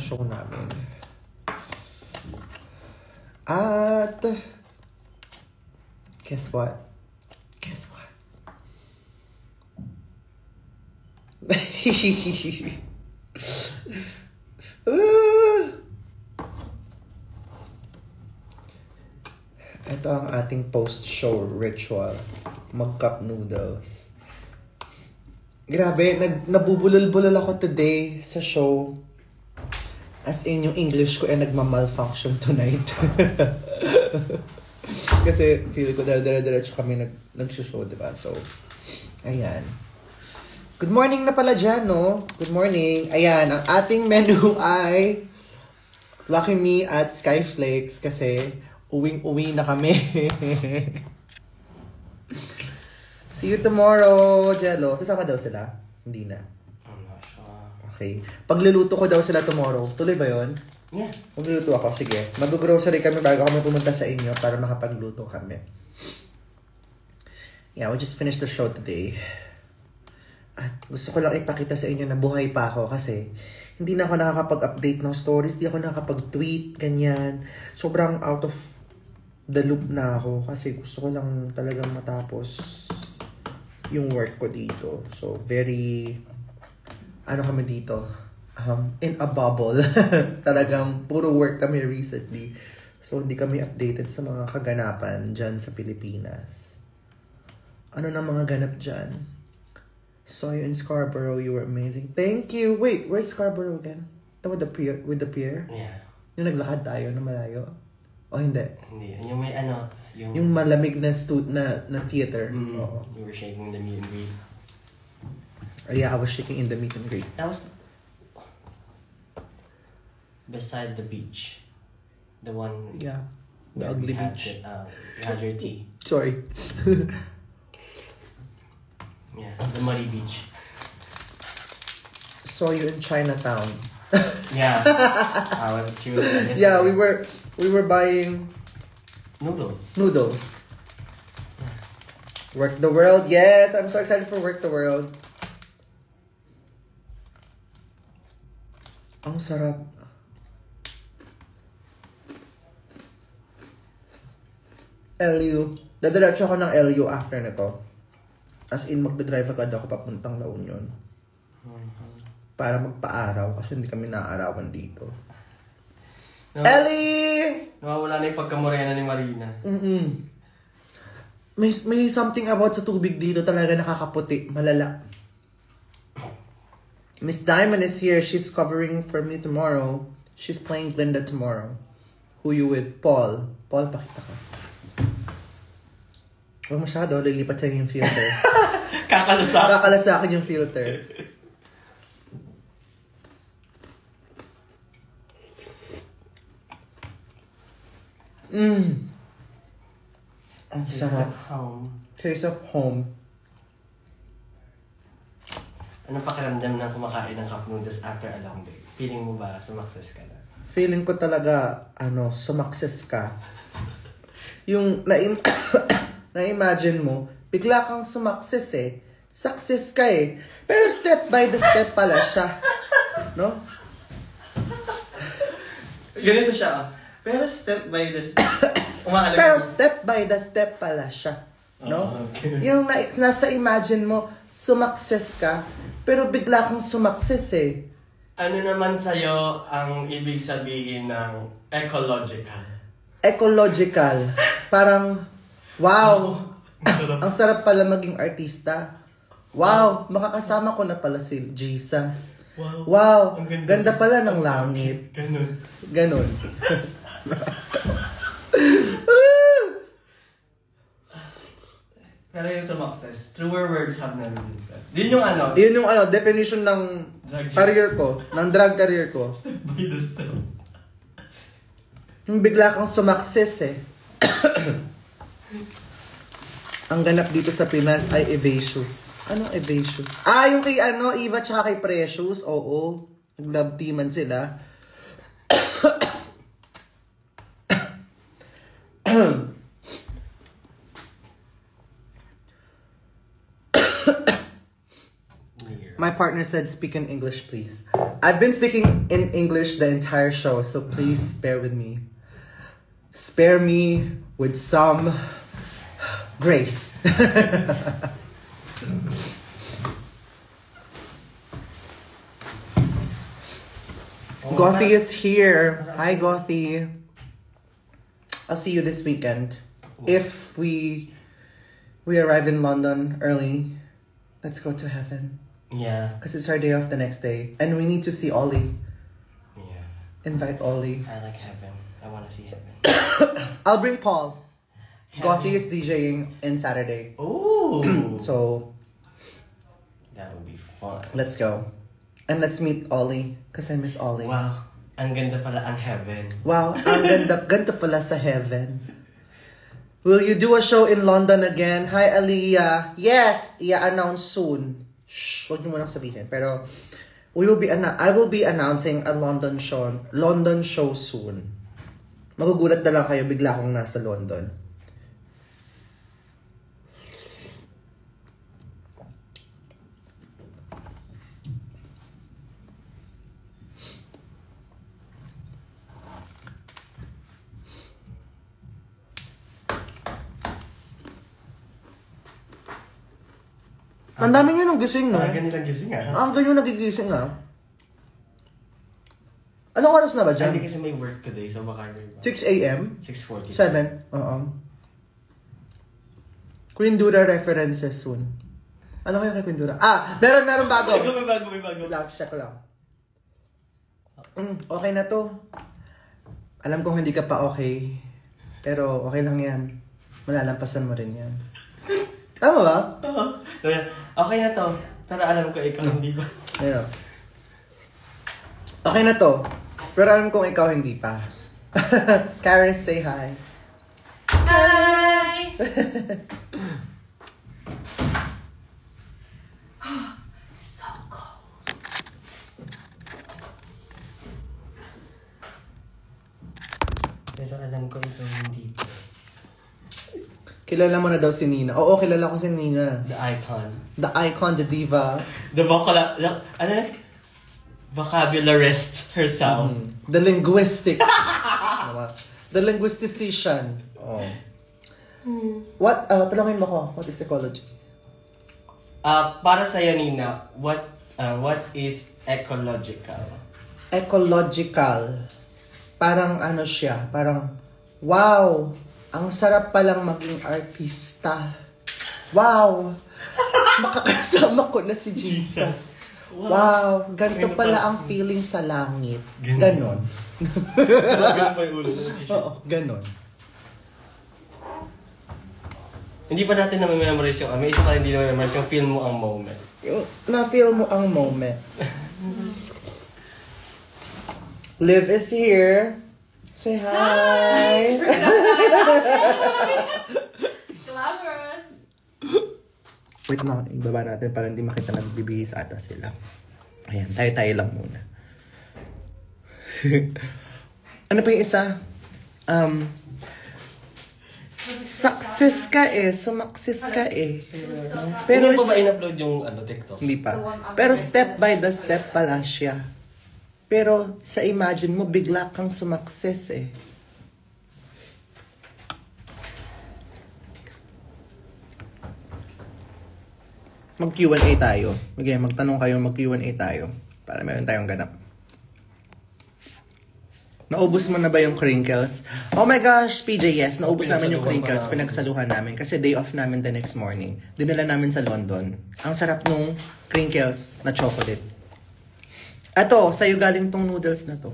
show namin. At guess what? Guess what? Ito ang ating post-show ritual. Mag-cup noodles. Grabe, nabubulol-bulol ako today sa show. As in, yung English ko ay nagma-malfunction tonight. Kasi feel ko dire-diretso kami nag-show, diba? So, ayan. Good morning na pala dyan, no? Good morning. Ayan, ang ating menu ay Lucky Me at Skyflakes kasi uwing-uwi na kami. See you tomorrow, Jello. Sasama daw sila? Hindi na. I'm not sure. Okay. Pagluluto ko daw sila tomorrow. Tuloy ba yon? Yeah. Magluluto ako. Sige. Mag-grocery kami bago kami pumunta sa inyo para makapagluto kami. Yeah, we just finished the show today. At gusto ko lang ipakita sa inyo na buhay pa ako kasi hindi na ako nakakapag-update ng stories, hindi ako nakakapag-tweet, ganyan. Sobrang out of the loop na ako kasi gusto ko lang talagang matapos yung work ko dito. So, very, kami dito? In a bubble. Talagang puro work kami recently. So, hindi kami updated sa mga kaganapan dyan sa Pilipinas. Ano na mga ganap dyan? Saw you in Scarborough. You were amazing. Thank you. Wait, where's Scarborough again? With the pier? With the pier? Yeah. Yung naglakad tayo na malayo? O hindi? Hindi. Yung may Yung malamig na na theater. Oo. You were shaking the meet and greet. Yeah, I was shaking in the meet and greet. That was beside the beach. The one. Yeah. The where ugly we had beach. We had your tea. Sorry. Yeah, the muddy beach. Saw you in Chinatown. Yeah. I was choosing. Yeah, we were buying noodles. Work the World. Yes, I'm so excited for Work the World. Ang sarap. LU. Dadiretso ako ng LU after nito. As in, magdadrive agad ako papuntang La Union. Para magpa-araw kasi hindi kami naaarawan dito. No, Ellie! Nawawala na yung pagkamorena ni Marina. May something about sa tubig dito talaga nakakaputi. Malala. Miss Diamond is here. She's covering for me tomorrow. She's playing Glinda tomorrow. Who you with? Paul. Paul, pakita ka. Huwag masyado. Lilipat sa'yo yung filter. Kakalasakin yung filter. Ang sarap. Taste of home. Anong pakiramdam na kumakain ng cup noodles after a long day? Feeling mo ba sumakses ka na? Feeling ko talaga, sumakses ka. Yung, na-imagine mo, bigla kang sumakses eh. Success ka eh. Pero step by the step pala siya. No? Ganito siya. Pero step by the Pero step by the step pala siya. No? Okay. Yung nasa imagine mo, sumakses ka, pero bigla kang sumakses eh. Ano naman sa'yo ang ibig sabihin ng ecological? Ecological. Parang, wow, ang sarap pala maging artista. Wow, makakasama ko na pala si Jesus. Wow, ganda pala ng langit. Ganon. Pero yung sumakses, truer words have never been said. Yun yung definition ng career ko, ng drag career ko. Step by the step. Yung bigla kang sumakses eh. Ang ganap dito sa Pinas ay Evasius. Anong Evasius? Yung kay Eva tsaka kay Precious. Oo. Nag-love teaman sila. My partner said, speak in English, please. I've been speaking in English the entire show, so please bear with me. Spare me with some grace. Gothy is here. Hi, Gothy. I'll see you this weekend. If we arrive in London early, let's go to heaven. Yeah. Because it's our day off the next day. And we need to see Ollie. Yeah. Invite Ollie. I like heaven. I want to see heaven. I'll bring Paul. Heaven. Gothy is DJing in Saturday. Ooh. So, That would be fun. let's go. And let's meet Ollie. Because I miss Ollie. Wow. Ang ganda pala ang heaven. Wow, ang ganda pala sa heaven. Will you do a show in London again? Hi, Aliyah. Yes, i-announce soon. Shh, huwag niyo munang sabihin. Pero, I will be announcing a London show soon. Magugulat na lang kayo bigla akong nasa London. Ang dami nyo nang gising, no? Ang ganda nilang gising ah. Ang ganyo nagigising, ah. Anong oras na ba dyan? Hindi kasi may work today, so baka 6 a.m.? 6:40. 7? Oo. Queen Dura references soon. Ano kayo kay Queen Dura? Meron bago. May bago. Lang, check ko lang. Okay na to. Alam kong hindi ka pa okay. Pero okay lang yan. Malalampasan mo rin yan. Tama ba? Oo. Okay na to. Pero alam ko ikaw hindi ba? Ayun. Okay na to. Pero alam kong ikaw hindi pa. Karis, say hi. Hi! So cold. Pero alam ko ikaw hindi pa. Kilala mo na daw si Nina. Oo, kilala ko si Nina. The icon. The icon, the diva. The vocabularists herself. The linguistic. The linguisticician. Oh. What? Talangin mo ko. What is ecology? Para sa'yo, Nina, what is ecological? Ecological. Parang ano siya. Parang, wow! Ang sarap palang maging artista. Wow! Makakasama ko na si Jesus. Wow! Ganito pala ang feeling sa langit. Ganon. Ganun pa yung ulo. Oo, ganon. Hindi pa natin na-memorize yung, may isa pa hindi na-memorize yung feel mo ang moment. Na-feel mo ang moment. Liv is here. Say hi! Glamorous! Wait na, ibaba natin para hindi makita nagbibihis ata sila. Ayan, tayo-tayo lang muna. Ano pa yung isa? Success ka eh. Sumakses ka eh. Pero hindi pa ba in-upload yung TikTok? Hindi pa. Pero step by the step pala siya. Pero sa imagine mo, bigla kang sumakses eh. Mag-Q&A tayo. Okay, magtanong kayo, mag-Q&A tayo. Para meron tayong ganap. Naubos mo na ba yung crinkles? Oh my gosh, PJ, yes. Naubos namin yung crinkles. Pinagsaluhan namin. Kasi day off namin the next morning. Dinala namin sa London. Ang sarap nung crinkles na chocolate. Eto, sa'yo galing tong noodles na to.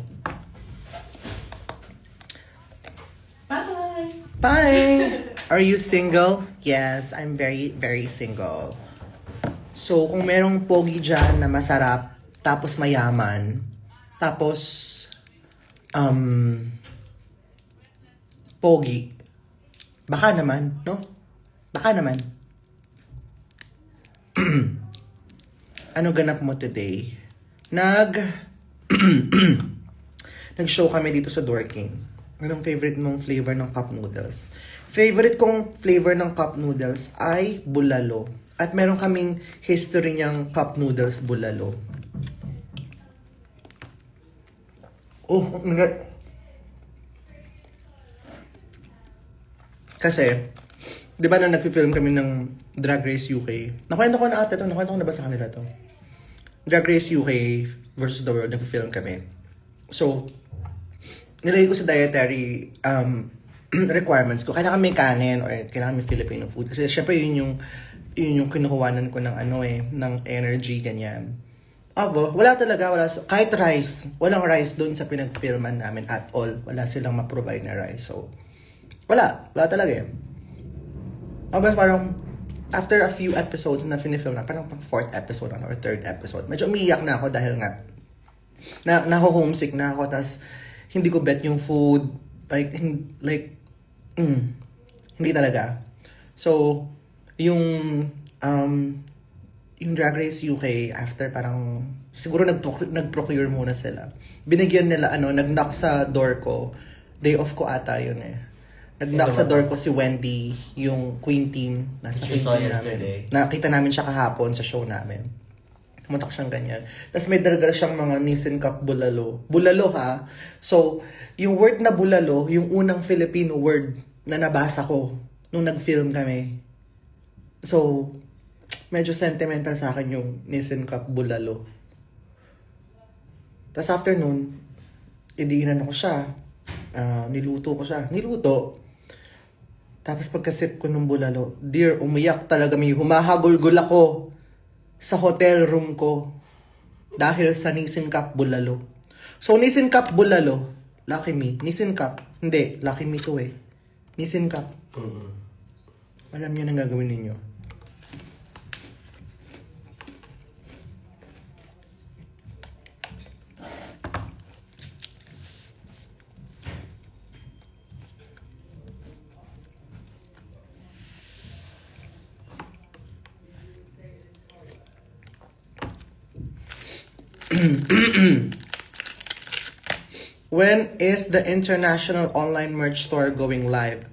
Bye! Bye! Are you single? Yes, I'm very, very single. So, kung merong pogi dyan na masarap, tapos mayaman, tapos, pogi, baka naman, no? Baka naman. Ano ganap mo today? Nag-show kami dito sa Dorking. Anong favorite mong flavor ng cup noodles? Favorite kong flavor ng cup noodles ay bulalo. At meron kaming history niyang cup noodles bulalo. Oh, kasi, di ba nung nag-film kami ng Drag Race UK, nakwento ko na ate to, nakwento ko na ba sa kanila to? Drag Race UK versus the world, nag-film kami. So, nilagay ko sa dietary requirements ko, kailangan may kanin or kailangan may Filipino food. Kasi syempre yun yung kinukuhanan ko ng ng energy, ganyan. Wala talaga, kahit rice, walang rice doon sa pinag-filman namin at all. Wala silang ma-provide na rice. So, wala talaga parang, after a few episodes na finifilm na, parang 4th episode or 3rd episode, medyo umiyak na ako dahil nga, naho-homesick na ako, tas hindi ko bet yung food, hindi talaga. So, yung Drag Race UK, after parang, siguro nag-procure muna sila. Binigyan nila, nag-knock sa door ko. Day off ko ata yun Nag-knock sa door ko si Wendy, yung Queen Team. Nasa Queen Team yesterday. namin. Nakita namin siya kahapon sa show namin. Kumatak siyang ganyan. Tapos may dala siyang mga Nissan Cup bulalo. Bulalo ha? So, yung word na bulalo, yung unang Filipino word na nabasa ko nung nag-film kami. So, medyo sentimental sa akin yung Nissan Cup bulalo. Tapos after nun, idiinan ko siya. Niluto ko siya. Tapos pagkasip ko ng bulalo, dear, umiyak talaga. May humahagulgol ako sa hotel room ko dahil sa Nissin Cup bulalo. So, Nissin Cup bulalo, lucky me. Nissin Cup, hindi, lucky me to Nissin Cup. Alam niyo nang gagawin ninyo. When is the international online merch store going live?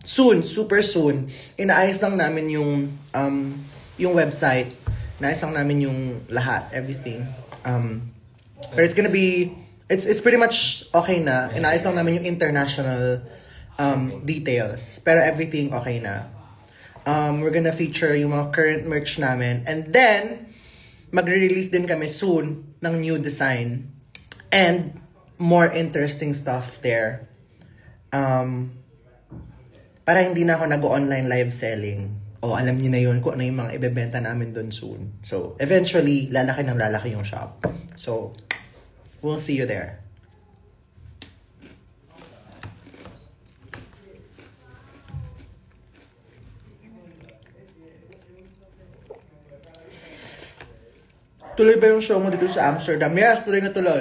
Soon, super soon. Inaayos lang namin yung website. Inaayos lang namin yung lahat, everything. But it's gonna be, it's pretty much okay na. Inaayos lang namin yung international details. Pero everything okay na. We're gonna feature yung mga current merch namin. And then, magre-release din kami soon ng new design. And more interesting stuff there. Para hindi na ako nag-online live selling. Alam niyo na yun kung ano yung mga ibebenta namin doon soon. So, eventually, lalaki yung shop. So, we'll see you there. Tuloy ba yung show mo dito sa Amsterdam? Yes, tuloy na tuloy.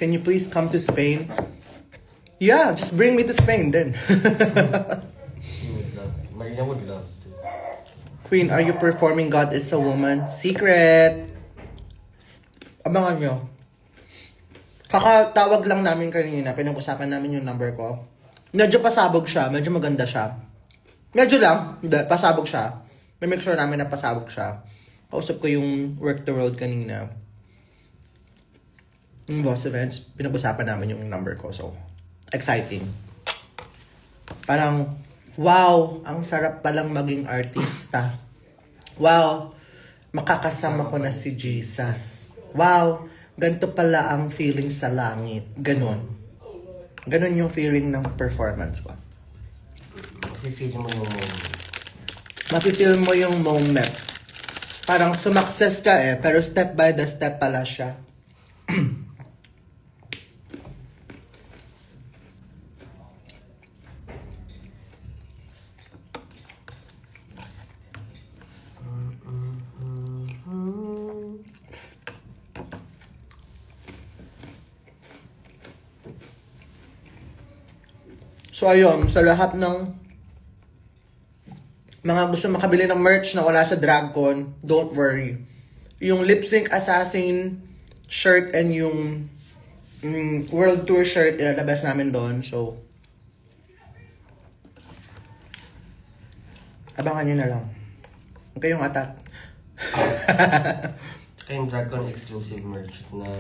Can you please come to Spain? Yeah, just bring me to Spain then. Marina would love to. Queen, are you performing God is a Woman? Secret! Abangan nyo. Kakatawag lang namin kanina, pinag-usapan namin yung number ko. Medyo pasabog siya, medyo maganda siya. Medyo lang, pasabog siya. May make sure namin na pasabog siya. Kausap ko yung Work the World kanina. Yung Boss Events, pinag-usapan namin yung number ko. So, exciting. Parang, wow, ang sarap palang maging artista. Wow, makakasama ko na si Jesus. Wow, ganito pala ang feeling sa langit. Ganon. Ganon yung feeling ng performance ko. Mafe-feel mo yung moment. Mafe-feel mo yung moment. Parang sumakses ka pero step by the step pala siya. So ayun, sa lahat ng mga gusto makabili ng merch na wala sa DragCon, don't worry. Yung Lip Sync Assassin shirt and yung World Tour shirt, ilalabas namin doon. So, abangan nyo na lang. Huwag kayong atat. Tsaka yung Dragon exclusive merch na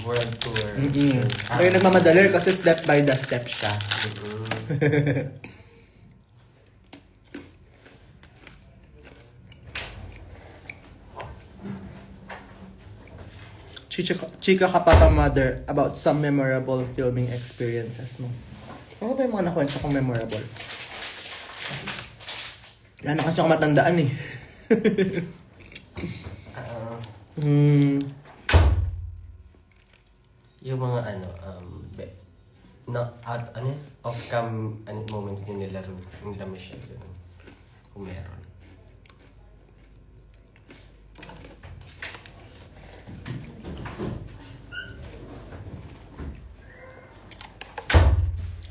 world tour. Kaya nagmamadali kasi step by the step siya. Chika ka papa mother about some memorable filming experiences mo. Ano ba yung mga nakwento kong memorable? Yan na kasi ako matandaan eh. Yung mga off-cam moments ni nilaro, nila Michelle, ganun. Kung meron.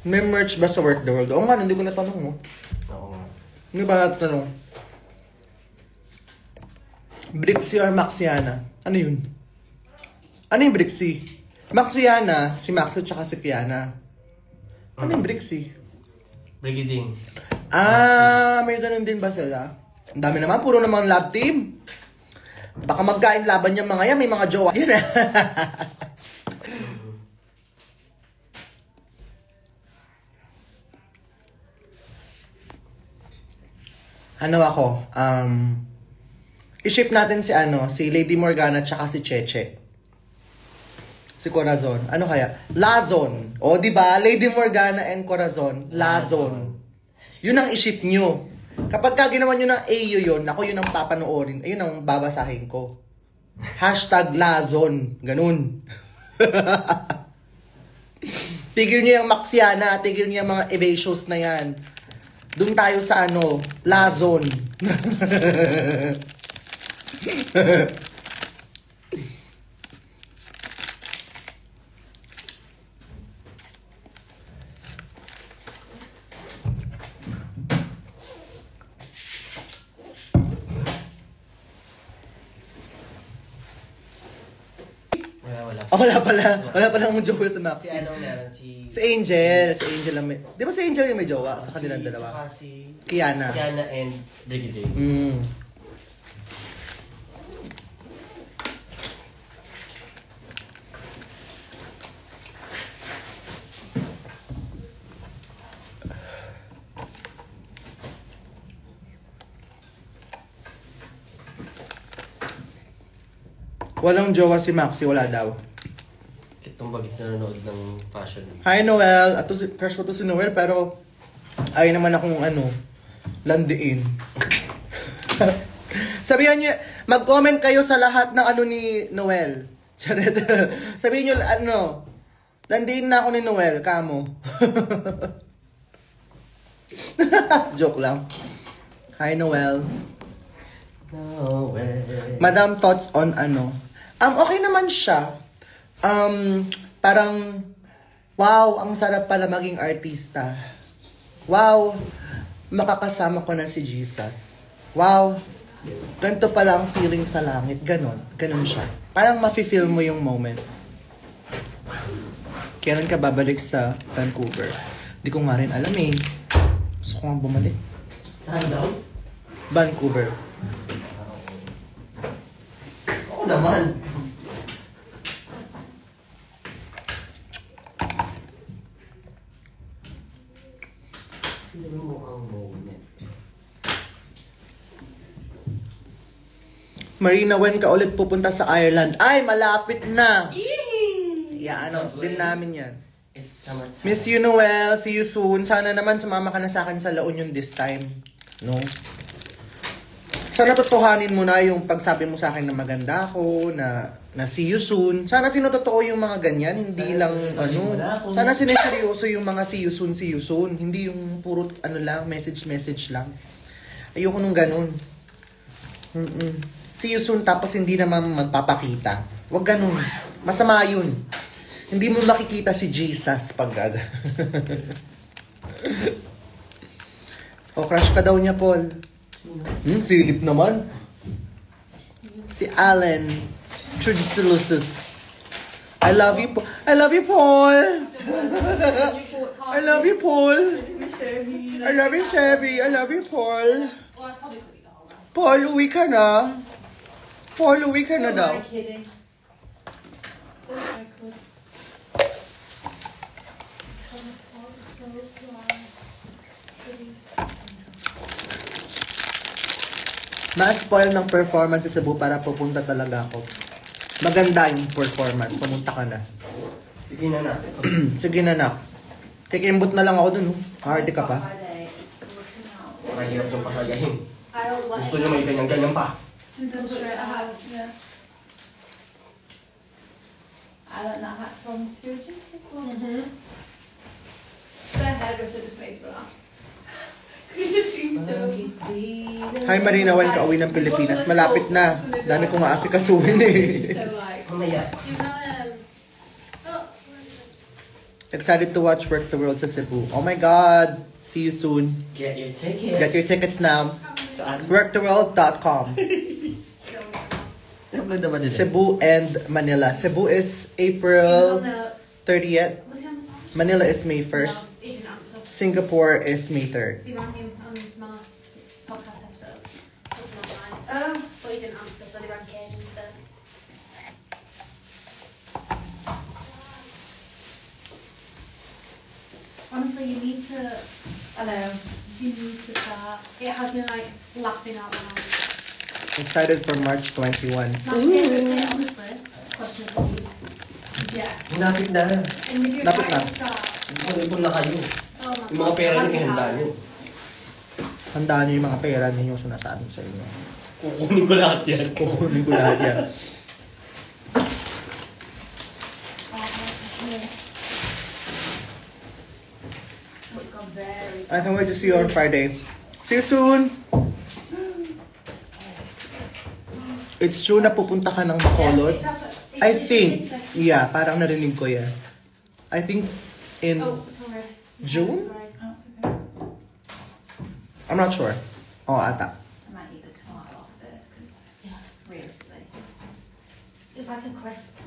May merch ba sa Work the World? Oo nga, hindi ko natanong mo. Oo nga. Hindi ba natanong? Brixie or Maxiana? Ano yun? Ano yung Brixie? Maxiana, si Max at saka si Piana. Ano yung Brixie? Brigading. May ganun din ba sila? Ang dami naman, puro namang lab team. Baka magkain laban yung mga yan, may mga jowa yun. Ano ako? I-ship natin si Lady Morgana tsaka si Cheche. Si Corazon. Ano kaya? Lazon. O, di ba? Lady Morgana and Corazon. Lazon. Yun ang i-ship nyo. Kapag ka ginawa nyo ng AU yun, ako yun ang papanoorin. Ayun ang babasahin ko. #Lazon. Ganun. Tigil nyo yung Maxiana. Tigil nyo yung mga evasios na yan. Doon tayo sa Lazon. Wala pala ang jowa sa Maxi. Si Angel. Si Angel ang may... Di ba si Angel yung may jowa sa kanilang dalawa? Si Kiana and Brigading. Walang jowa si Maxi, wala daw. Itong bagit na nanonood ng fashion. Hi Noel, crush ko to si Noel pero ay naman akong landiin. Sabihan niyo, mag-comment kayo sa lahat ng ni Noel. Charet. Sabihin niyo landiin na ako ni Noel, kamo. Joke lang. Hi Noel. Madam, thoughts on okay naman siya. Parang, wow, ang sarap pala maging artista. Wow, makakasama ko na si Jesus. Wow, ganito pala ang feeling sa langit. Ganon siya. Parang mafe-feel mo yung moment. Kailan ka babalik sa Vancouver? Di ko nga rin alam eh. Gusto ko nga bumalik. Saan daw? Vancouver. Oo naman. Marina, when ka ulit pupunta sa Ireland? Ay, malapit na! I-announce din namin yan. Miss you, Noel. See you soon. Sana naman sumama ka na sa akin sa La Union this time. No? Sana totohanin mo na yung pagsabi mo sa akin na maganda ako, na see you soon. Sana tinotoo yung mga ganyan, hindi sana lang Sana sineseryoso yung mga see you soon. Hindi yung puro lang, message lang. Ayoko nung ganun. See you soon tapos hindi naman magpapakita. Wag ganun. Masama yun. Hindi mo makikita si Jesus pag O, crush ka daw niya, Paul. Silip naman. Si Allen Trudisulusus. I love you, Paul. I love you, Paul. I love you, Paul. I love you, Chevy. I love you, Paul. Paul, uwi ka na. Paul, uwi ka na daw. I'm kidding. Wish I could. So Ma-spoil ng performance sa Cebu para pupunta talaga ako. Maganda yung performance. Pumunta ka na. Sige na natin. Sige na, nak. Kikimbot na lang ako dun, oh. Hard ka pa. Mahirap yung pasayahin. I don't like Gusto niyo may ganyan-ganyan pa. straight ahead. Yeah. I don't know how from surgeon as well. The hairdresser just makes me laugh. You just seem so. Hi Marina, when ka uwi ng Pilipinas? Malapit na. Dami kong aasikasuhin eh. So like. Mamaya. You know, oh, Excited to watch Work the World sa Cebu. Oh my God! See you soon. Get your tickets. Get your tickets now. Saan? Worktheworld.com. Upload naman nila. Cebu and Manila. Cebu is April 30th. was he on the phone? Manila is May 1st. No, he didn't answer. Singapore is May 3rd. He rang him on my last podcast episode. That's not nice. But he didn't answer, so they rang Kane instead. Honestly, you need to. I know. You need to start. It has me like laughing out loud. Excited for March 21. My favourite bit, honestly. Question for you. Yeah. Hinapit na. And with your Dapat trying na. to start. Ipon na kayo. Oh my Yung mga God, pera has niyo, me handa hard. niyo. Handaan niyo yung mga pera ninyo sinasabi sa inyo. Kukunin ko lahat yan. Kukunin ko lahat yan. I can't wait to see you on Friday. See you soon! It's true na pupunta ka ng Bacolod. I think, yeah, parang narinig ko, yes. I think in Oh, sorry. June? Sorry. I'm not sure. Oh, ata. I might eat the tomato off this because realistically. It was like a crisp.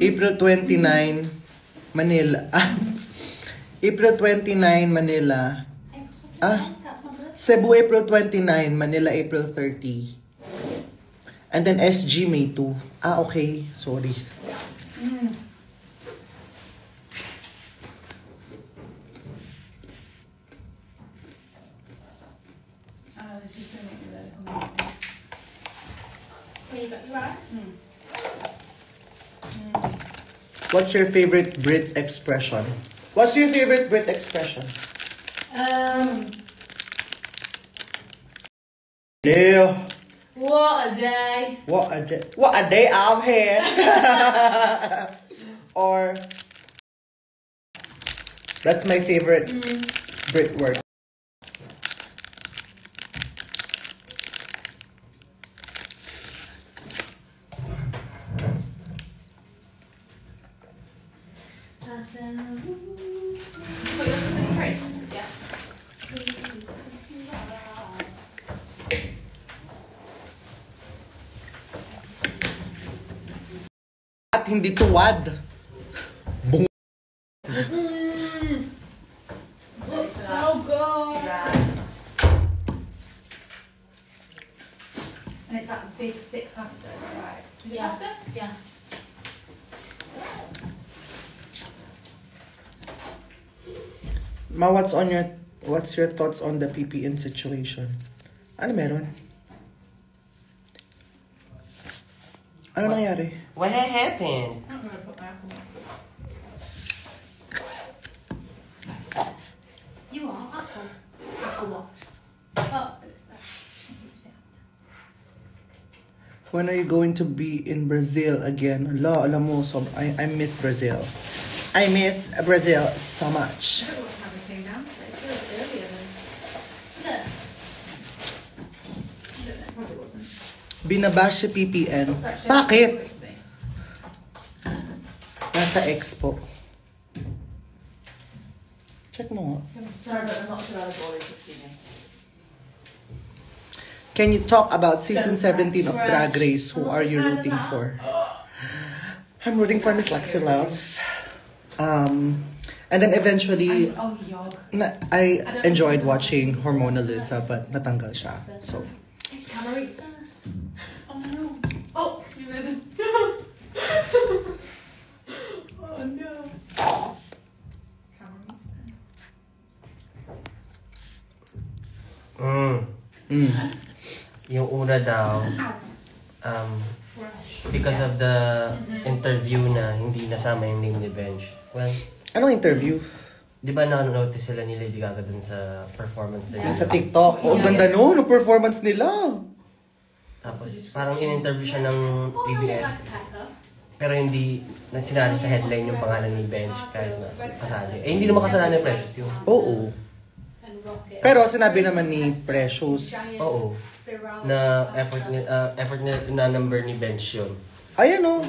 April 29, Manila. April 29, Manila. Ah. That's my birthday. Cebu, April 29, Manila, April 30. And then SG, May 2. Ah, okay. Sorry. She's gonna make me that. Where you got your rice? What's your favorite Brit expression? What's your favorite Brit expression? Ew. What a day. What a day I'm here. Or that's my favorite Brit word. Wait, look at the crate. Yeah. At hindi tuwad. Bung. Looks so good. And it's that big, thick pasta, right? Is it Yeah. pasta? Yeah. Ma, what's your thoughts on the PPN situation? Ano meron? Ano nangyari? What happened? I'm gonna put my apple. You are apple. Apple wash. Oh, it's that. When are you going to be in Brazil again? Ala, alam mo, I miss Brazil. I miss Brazil so much. I don't know what time we came down today. It's really earlier than. Is it? I don't know, probably wasn't. Binabash si PPN. That shows Bakit? you with me. Nasa expo. Check mo nga. Sorry, but I'm not sure I was always 15 years. Can you talk about season 17 of Drag Race? Who are you rooting for? I'm rooting for Miss Lexi Love. And then eventually, Oh, yog. I enjoyed watching Hormonalisa, but natanggal siya. So, Camera eats first. Oh no. Oh, you didn't. Oh no. Camera Yung una daw, because of the interview na hindi nasama yung name ni Bench. Well, anong interview? di ba na-notice sila ni Lady Gaga dun sa performance nila? Sa TikTok. Oh, ang ganda no, no performance nila. Tapos, parang in-interview siya ng ABS. Pero hindi sinali sa headline yung pangalan ni Bench kahit na kasali. Eh, hindi naman kasalanan ni Precious yun. Oo. Pero sinabi naman ni Precious, Oo. Na effort na number ni Bench yun. ayan o.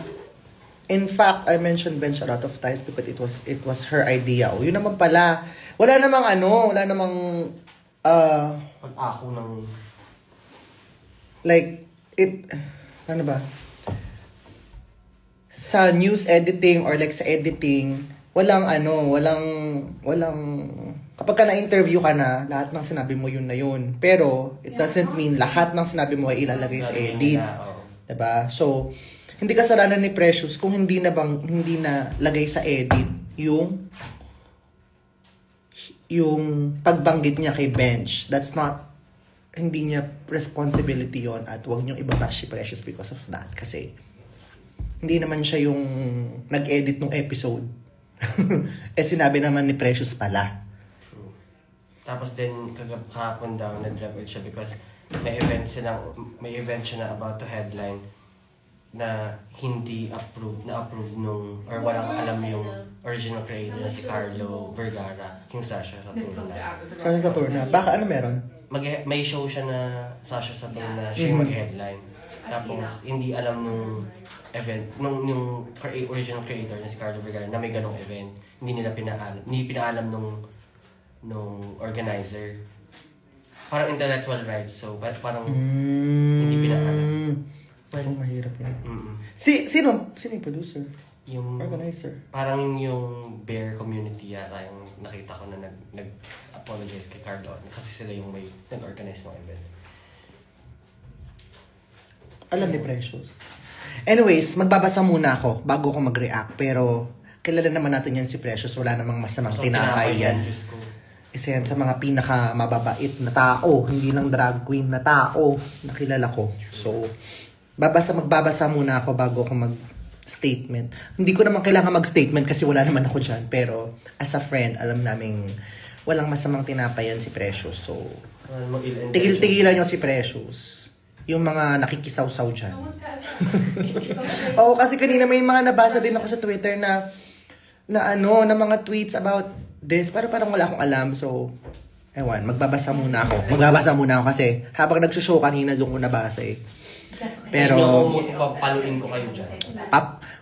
In fact, I mentioned Bench a lot of times because it was her idea. O, yun naman pala. Wala namang Pag-ako ng... like, ano ba? Sa news editing or like sa editing, walang, kapag ka na-interview ka na, lahat ng sinabi mo yun na yun. Pero, it doesn't mean lahat ng sinabi mo ay ilalagay sa edit. Diba? So, hindi kasalanan ni Precious kung hindi na lagay sa edit yung pagbanggit niya kay Bench. That's not, hindi niya responsibility yon at wag niyong ibabash si Precious because of that. Kasi, hindi naman siya yung nag-edit ng episode. Sinabi naman ni Precious pala. True. Tapos din, kahapon daw, nag-drop siya because may event siya na about to headline na hindi na-approve nung, or walang alam yung original creator na si Carlo Vergara, yung Sasha Saturna. Sasha Saturna. Baka ano meron? May show siya na Sasha Saturna, siya yung mag-headline. Tapos, hindi alam nung event, yung original creator na si Carlo Vergara na may ganong event. Hindi pinaalam nung organizer. Parang intellectual rights, so parang hindi pinaalam. Parang mahirap yan. Mm-mm. Sino yung producer? Yung organizer? Parang yung Bear community yata yung nakita ko na nag-apologize kay Carlo kasi sila yung may nag-organize ng event. Alam ni Precious. Anyways, magbabasa muna ako bago ko mag-react. Pero, kilala naman natin yan si Precious. Wala namang masamang tinapay yan. Isa yan sa mga pinaka-mababait na tao. Hindi lang drag queen na tao na kilala ko. So, magbabasa muna ako bago ako mag-statement. Hindi ko naman kailangan mag-statement kasi wala naman ako dyan. Pero, as a friend, alam naming walang masamang tinapay yan si Precious. So, tigil-tigilan nyo si Precious. Yung mga nakikisaw-saw dyan. Oo, kasi kanina may mga nabasa din ako sa Twitter na mga tweets about this. Pero parang wala akong alam. So, ewan, magbabasa muna ako kasi habang nagsushow kanina doon ko nabasa eh. Pero, papaluin ko kayo dyan.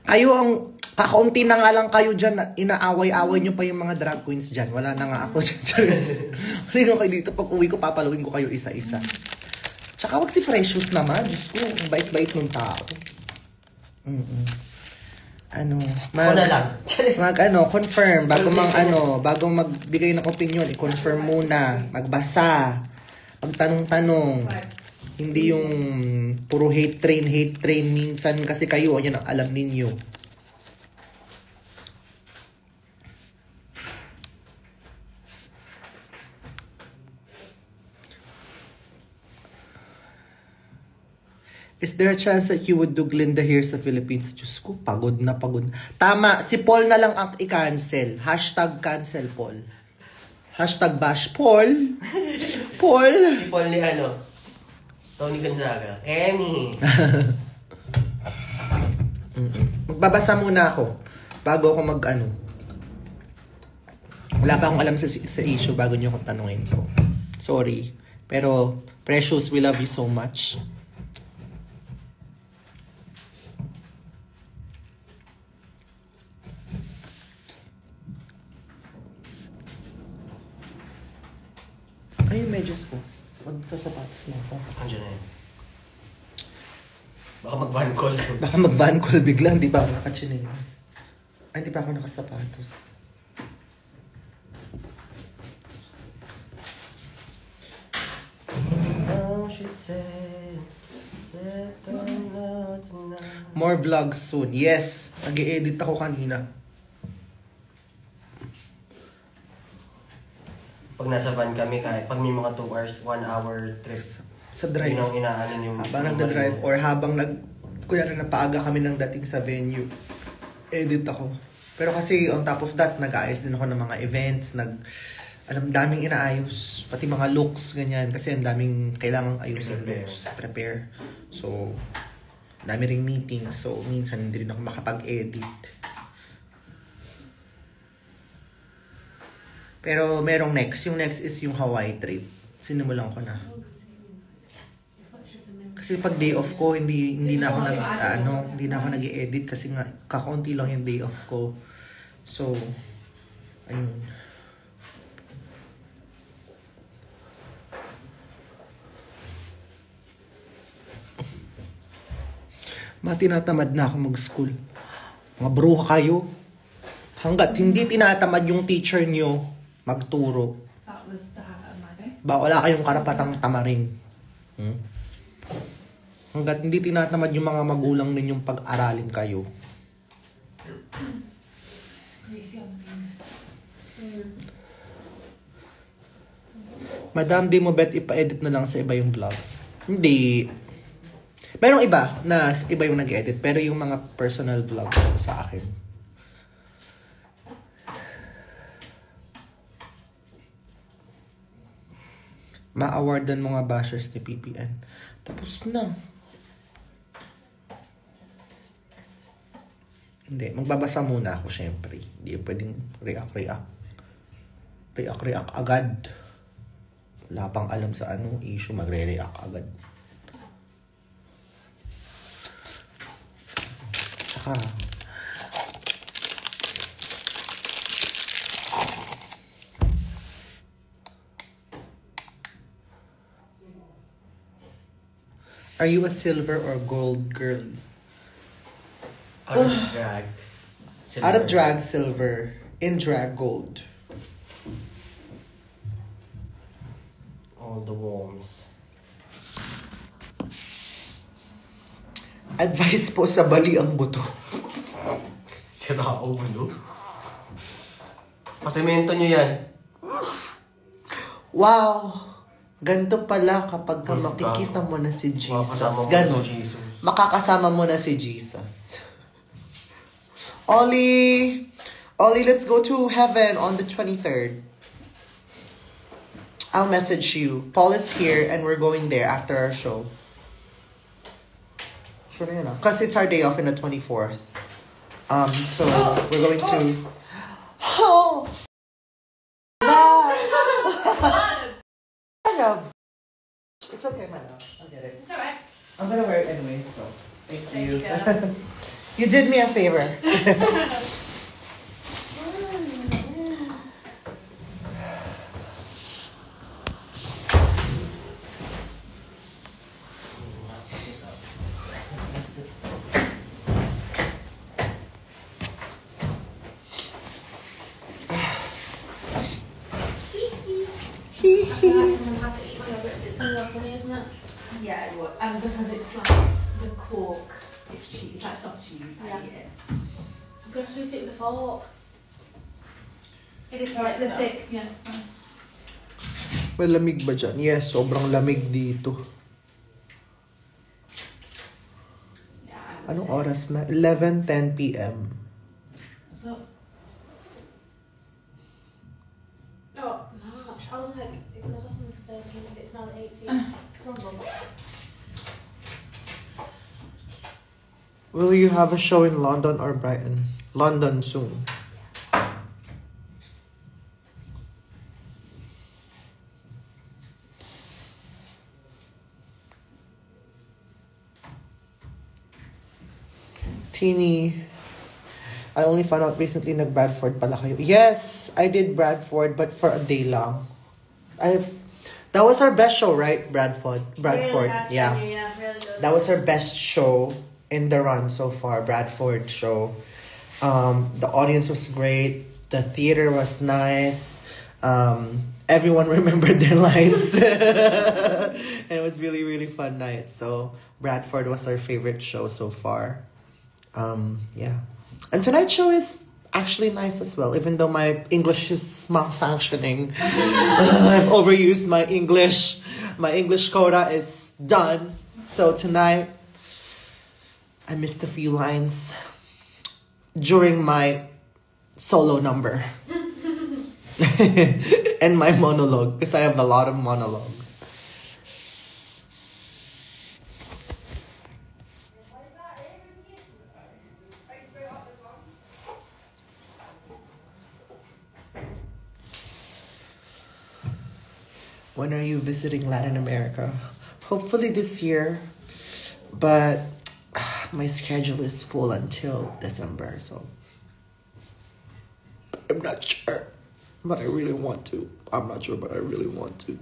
Kayo ang, kakaunti na nga lang kayo dyan, inaaway-away nyo pa yung mga drag queens dyan. Wala na nga ako dyan. Halino kayo dito, pag uwi ko, papaluin ko kayo isa-isa. Tsaka wag si Precious naman. Diyos ko, ang bait-bait ng tao. Confirm. Bago magbigay ng opinion, i-confirm muna. Magbasa. Magtanong-tanong. Hindi yung puro hate train minsan kasi kayo, yan ang alam ninyo. Is there a chance that you would do Glinda here sa Philippines? Diyos ko, pagod na pagod. Tama, si Paul na lang ang i-cancel. #cancel Paul. #bash Paul. Paul. Si Paul ni Tony Gonzaga. Emmy. Magbabasa muna ako bago ako wala pa akong alam sa issue bago niyo akong tanungin. So, sorry. Pero, Precious, we love you so much. Ay, yung medyas ko. Magsasapatos na ako. Andiyan na yan. Baka mag-van call. Baka mag-van call bigla. Hindi pa ako nakachinelas. Ay, hindi pa ako nakasapatos. More vlogs soon. Yes, nag-i-edit ako kanina. Pag nasa van kami, kahit pag may mga 2 hours, 1 hour trip, Sa drive. yun ang inaano yung... Habang nagda-drive or habang kuya na napaaga kami ng dating sa venue, edit ako. Pero kasi on top of that, nag-aayos din ako ng mga events, daming inaayos, pati mga looks, ganyan. Kasi ang daming kailangang ayusin looks, prepare. So, dami ring meetings. So, minsan hindi rin ako makapag-edit. Pero merong next. Yung next is yung Hawaii trip. Sinimulan ko na. Kasi pag day off ko, hindi na ako nag-i-edit kasi nga kakaunti lang yung day off ko. So, ayun. Tinatamad na ako mag-school. Mga bro kayo. Hanggat hindi tinatamad yung teacher nyo magturo, That was the Monday. wala kayong karapatang tamarin. Hanggat hindi tinatamad yung mga magulang ninyong pag-aralin kayo. Madam, di mo bet ipa-edit na lang sa iba yung vlogs? Hindi. Merong iba na iba yung nag-edit, pero yung mga personal vlogs sa akin. Ma-awardan mga bashers ni PPN. Tapos na. Hindi, magbabasa muna ako syempre. Hindi yung pwedeng react agad. Wala pang alam sa issue, magre-react agad. Saka, are you a silver or gold girl? Out of drag. Out of drag, silver. In drag, gold. All the worms. Advice po sa bali ang buto. Sira ulo. Pasemento nyo yan. Wow! Ganto pala kapag ka makikita mo na si Jesus. Ganon. Makakasama mo na si Jesus. Ollie, let's go to heaven on the 23rd. I'll message you. Paul is here and we're going there after our show. Sure na yun, because it's our day off in the 24th. So we're going to... Oh! It's okay, my love. I'll get it. It's alright. I'm gonna wear it anyway, so thank you. There you go. You did me a favor. Yeah, it was. And because it's like the cork, it's cheese, it's like soft cheese. Yeah. I eat it. I'm going to twist it with a fork. It is Right, the thick. thick, yeah. Malamig ba dyan? Yes, sobrang lamig dito. Yeah, I would Anong say. oras na? 11:10 p.m. So, Oh, March. I was like, it goes off on the 13th, it's now the 18th. Will you have a show in London or Brighton? London soon. Teeny, I only found out recently nag-Bradford pala kayo. Yes, I did Bradford, but for a day lang. That was our best show, right? Bradford. Really nice Yeah. venue, yeah, really good. That was our best show in the run so far, Bradford show. The audience was great. The theater was nice. everyone remembered their lines. And it was really, really fun night. So Bradford was our favorite show so far. Yeah. And tonight's show is actually nice as well, even though my English is malfunctioning. I've overused my English. My English quota is done. So tonight, I missed a few lines during my solo number. And my monologue, because I have a lot of monologues. When are you visiting Latin America? Hopefully this year, but my schedule is full until December, so I'm not sure, but I really want to. I'm not sure, but I really want to.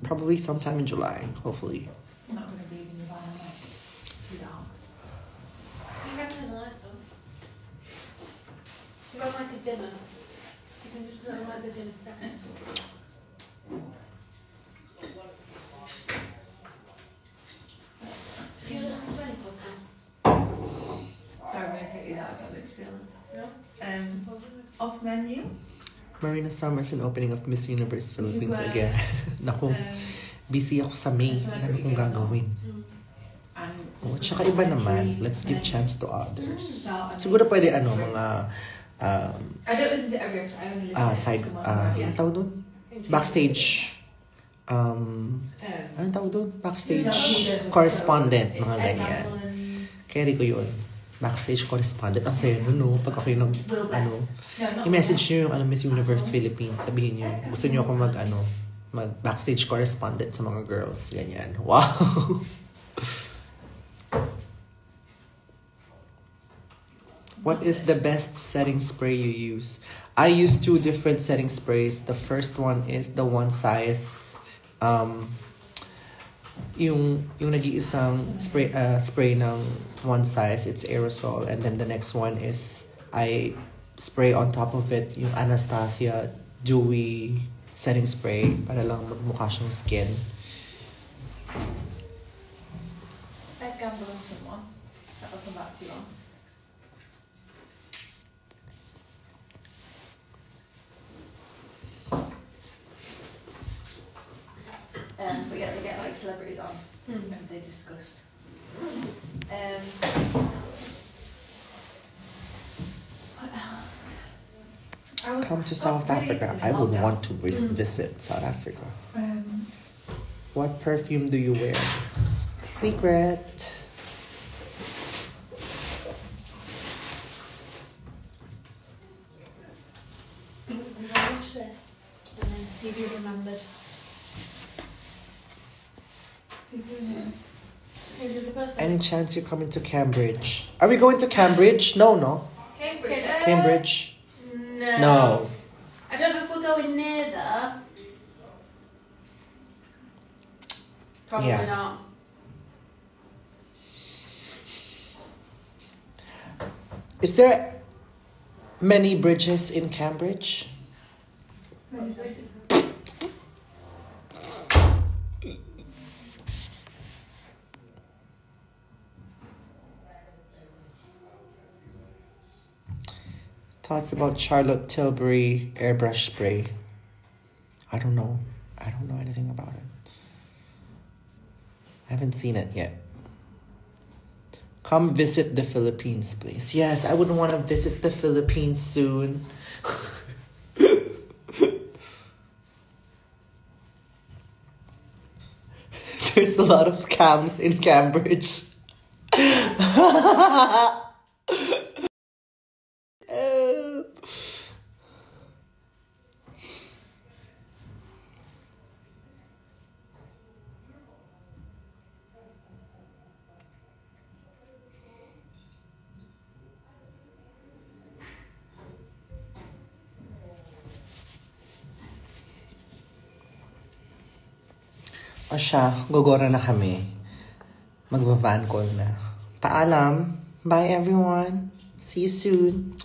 Probably sometime in July, hopefully. I'm not going to be in the van, like, too dark. You can turn the lights on. You got like a dimmer. You can just put it on like the dimmer setting. Do you listen to any podcasts? Sorry, I'm going to take you that. I've got a bit to feel. No? Off menu. Marina Summers and opening of Miss Universe Philippines Well, again. Naku, busy ako sa May. Marami kong gagawin. And Oh, tsaka iba naman, let's give chance to others. start. Siguro pwede mga I don't listen to every episode. I only listen to side, some of anong tawag doon? Backstage. Anong tawag doon? Backstage correspondent, mga ganyan. Carry ko yun. Backstage correspondent. Ang sayo nun, no? Pag ako yung i-message nyo yung Miss Universe Philippines. Sabihin nyo, gusto nyo ako mag backstage correspondent sa mga girls. Ganyan. Wow! What is the best setting spray you use? I use 2 different setting sprays. The first one is the one size, yung nag-iisang spray ng one size, it's aerosol, and then the next one is I spray on top of it yung Anastasia dewy setting spray para lang magmukha siyang skin. I'd gamble on someone. That will come back to you on. But yeah, they get like celebrities on and they discuss. What else? Come to South Africa. I would want to visit South Africa. What perfume do you wear? Secret. I'll watch this and then see if you remembered. Who did the first Any chance you're coming to Cambridge? Are we going to Cambridge? No. Cambridge. Cambridge? No. No. I don't know if we're going near there. Probably Yeah. not. Is there many bridges in Cambridge? Thoughts about Charlotte Tilbury airbrush spray? I don't know. I don't know anything about it. I haven't seen it yet. Come visit the Philippines, please. Yes, I would want to visit the Philippines soon. There's a lot of cams in Cambridge. O siya, gogora na kami. Magva-van call na. Paalam. Bye everyone. See you soon.